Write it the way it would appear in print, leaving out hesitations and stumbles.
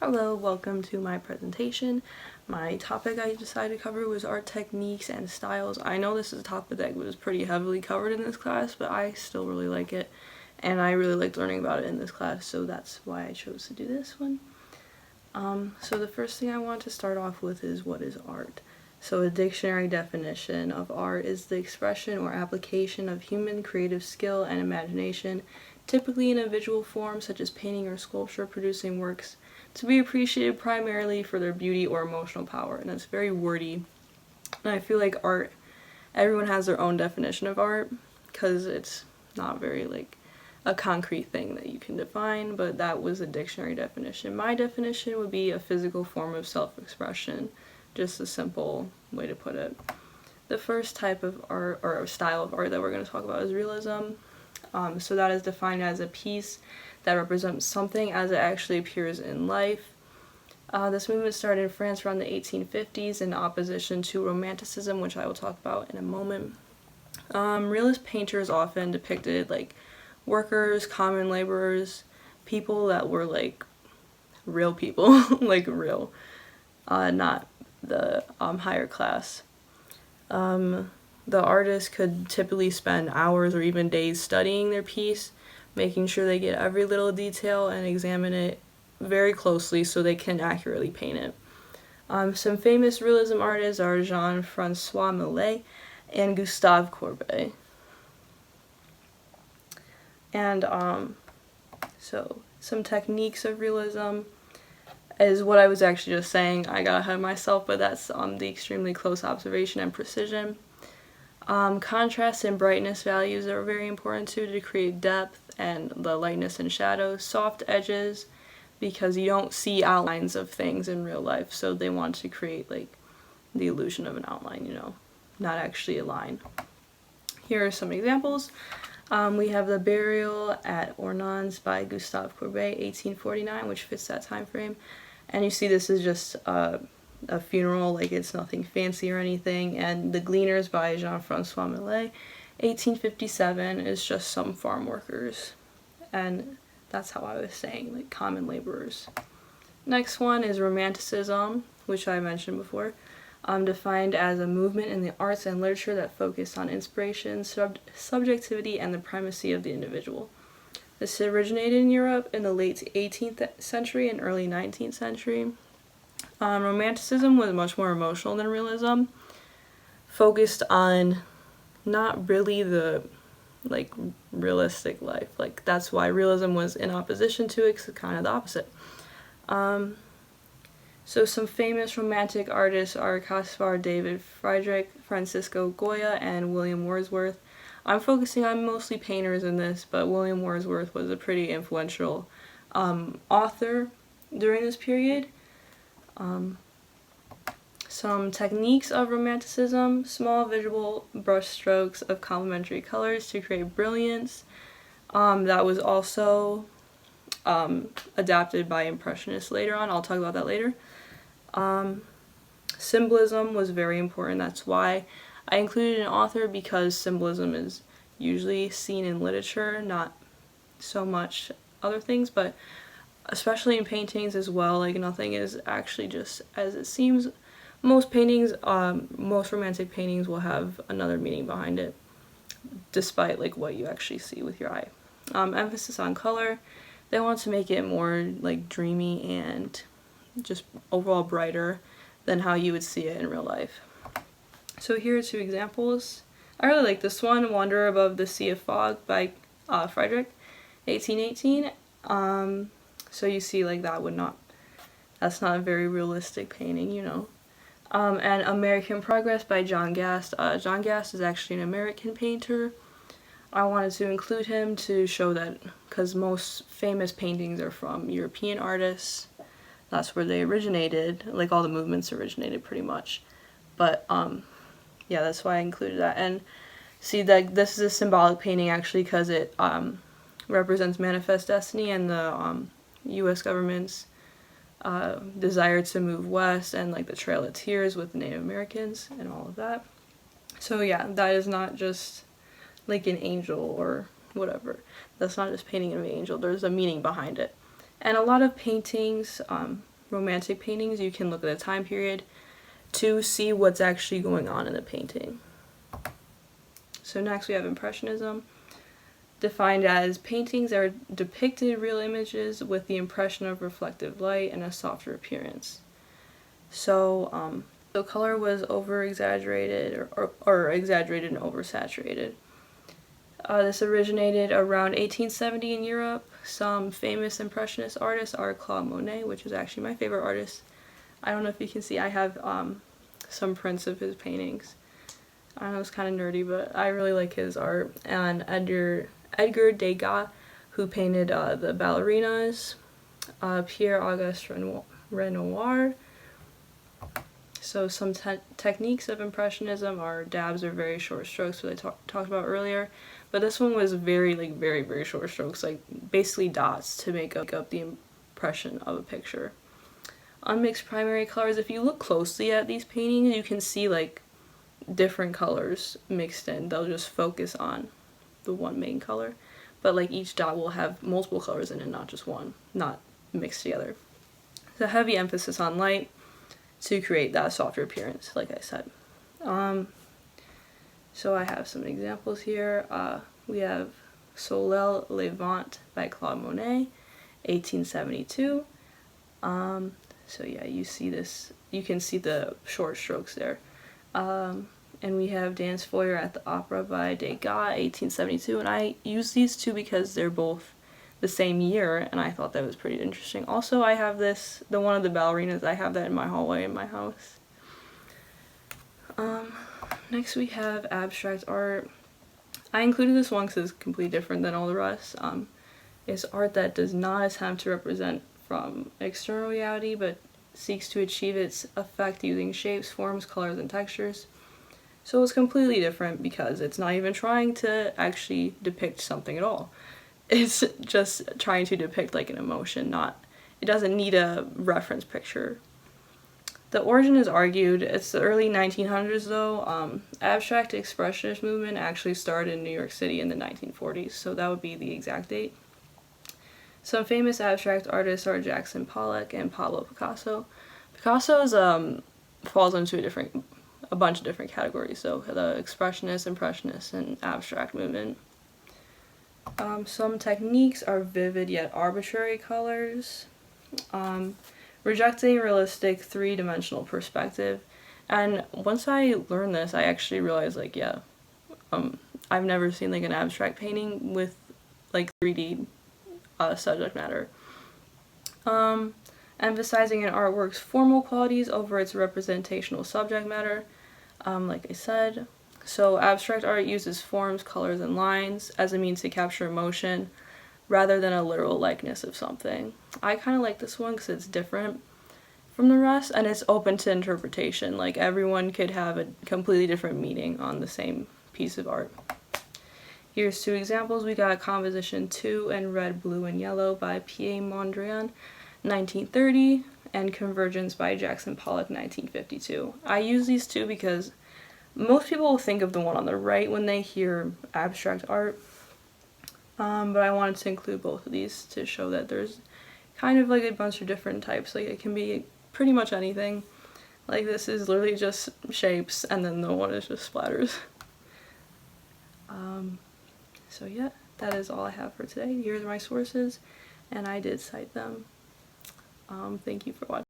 Hello, welcome to my presentation. My topic I decided to cover was art techniques and styles. I know this is a topic that was pretty heavily covered in this class, but I still really like it, and I really liked learning about it in this class, so that's why I chose to do this one. So the first thing I want to start off with is what is art. So a dictionary definition of art is the expression or application of human creative skill and imagination, typically in a visual form such as painting or sculpture, producing works to be appreciated primarily for their beauty or emotional power. And that's very wordy. And I feel like art, everyone has their own definition of art because it's not very like a concrete thing that you can define, but that was a dictionary definition. My definition would be a physical form of self-expression, just a simple way to put it. The first type of art, or style of art that we're going to talk about, is realism. So that is defined as a piece that represents something as it actually appears in life. This movement started in France around the 1850s in opposition to Romanticism, which I will talk about in a moment. Realist painters often depicted like workers, common laborers, people that were like real people, like real, not the higher class. The artist could typically spend hours or even days studying their piece, making sure they get every little detail and examine it very closely so they can accurately paint it. Some famous realism artists are Jean-Francois Millet and Gustave Courbet. And so some techniques of realism is what I was actually just saying. I got ahead of myself, but that's the extremely close observation and precision. Contrast and brightness values are very important too, to create depth and the lightness and shadows. Soft edges, because you don't see outlines of things in real life, so they want to create like the illusion of an outline, you know, not actually a line. Here are some examples. We have The Burial at Ornans by Gustave Courbet, 1849, which fits that time frame. And you see this is just a funeral, like it's nothing fancy or anything. And The Gleaners by Jean-Francois Millet, 1857, is just some farm workers. And that's how I was saying, like common laborers. Next one is Romanticism, which I mentioned before. Defined as a movement in the arts and literature that focused on inspiration, subjectivity, and the primacy of the individual. This originated in Europe in the late 18th century and early 19th century. Romanticism was much more emotional than realism, focused on not really the like realistic life. Like that's why realism was in opposition to it, 'cause it's kind of the opposite. So some famous romantic artists are Caspar David Friedrich, Francisco Goya, and William Wordsworth. I'm focusing on mostly painters in this, but William Wordsworth was a pretty influential author during this period. Some techniques of Romanticism: small visual brush strokes of complementary colors to create brilliance. That was also adapted by Impressionists later on. I'll talk about that later. Symbolism was very important. That's why I included an author, because symbolism is usually seen in literature, not so much other things, but especially in paintings as well. Like nothing is actually just as it seems. Most paintings, most romantic paintings will have another meaning behind it, despite like what you actually see with your eye. Emphasis on color. They want to make it more like dreamy and just overall brighter than how you would see it in real life. So here are two examples. I really like this one, Wanderer Above the Sea of Fog by Friedrich, 1818. So you see like that's not a very realistic painting, you know. And American Progress by John Gast. John Gast is actually an American painter. I wanted to include him to show that, because most famous paintings are from European artists. That's where they originated, like all the movements originated pretty much. But yeah, that's why I included that. And see that this is a symbolic painting actually, because it represents manifest destiny and the U.S. government's desire to move west, and like the Trail of Tears with the Native Americans and all of that. So yeah, that is not just like an angel or whatever. That's not just painting of an angel. There's a meaning behind it. And a lot of paintings romantic paintings, you can look at the time period to see what's actually going on in the painting. So next we have Impressionism, defined as paintings that are depicted real images with the impression of reflective light and a softer appearance. So, the color was over-exaggerated or exaggerated and oversaturated. This originated around 1870 in Europe. Some famous Impressionist artists are Claude Monet, which is actually my favorite artist. I don't know if you can see, I have some prints of his paintings. I know it's kind of nerdy, but I really like his art. And Edgar Degas, who painted the ballerinas, Pierre-Auguste Renoir. So some techniques of Impressionism are dabs or very short strokes, which I talked about earlier. But this one was very short strokes, like basically dots to make up the impression of a picture. Unmixed primary colors, if you look closely at these paintings, you can see like different colors mixed in. They'll just focus on the one main color, but like each dot will have multiple colors in it, not just one, not mixed together. So heavy emphasis on light to create that softer appearance, like I said. So I have some examples here. We have Soleil Levant by Claude Monet, 1872. So yeah, you see this, you can see the short strokes there. And we have Dance Foyer at the Opera by Degas, 1872, and I use these two because they're both the same year, and I thought that was pretty interesting. Also, I have this, the one of the ballerinas, I have that in my hallway in my house. Next we have abstract art. I included this one because it's completely different than all the rest. It's art that does not attempt to represent from external reality, but seeks to achieve its effect using shapes, forms, colors, and textures. So it's completely different because it's not even trying to actually depict something at all. It's just trying to depict like an emotion, it doesn't need a reference picture. The origin is argued. It's the early 1900s though. Abstract expressionist movement actually started in New York City in the 1940s, so that would be the exact date. Some famous abstract artists are Jackson Pollock and Pablo Picasso. Picasso's falls into a bunch of different categories, so the expressionist, impressionist, and abstract movement. Some techniques are vivid yet arbitrary colors, rejecting realistic three-dimensional perspective. And once I learned this, I actually realized like, yeah, I've never seen like an abstract painting with like 3D subject matter. Emphasizing an artwork's formal qualities over its representational subject matter, like I said. So abstract art uses forms, colors, and lines as a means to capture emotion rather than a literal likeness of something. I kind of like this one because it's different from the rest and it's open to interpretation. Like everyone could have a completely different meaning on the same piece of art. Here's two examples. We got Composition 2 in Red, Blue, and Yellow by Pierre Mondrian, 1930, and Convergence by Jackson Pollock, 1952. I use these two because most people will think of the one on the right when they hear abstract art, but I wanted to include both of these to show that there's kind of like a bunch of different types. Like it can be pretty much anything. Like this is literally just shapes, and then the one is just splatters. So yeah, that is all I have for today. Here's my sources, and I did cite them. Thank you for watching.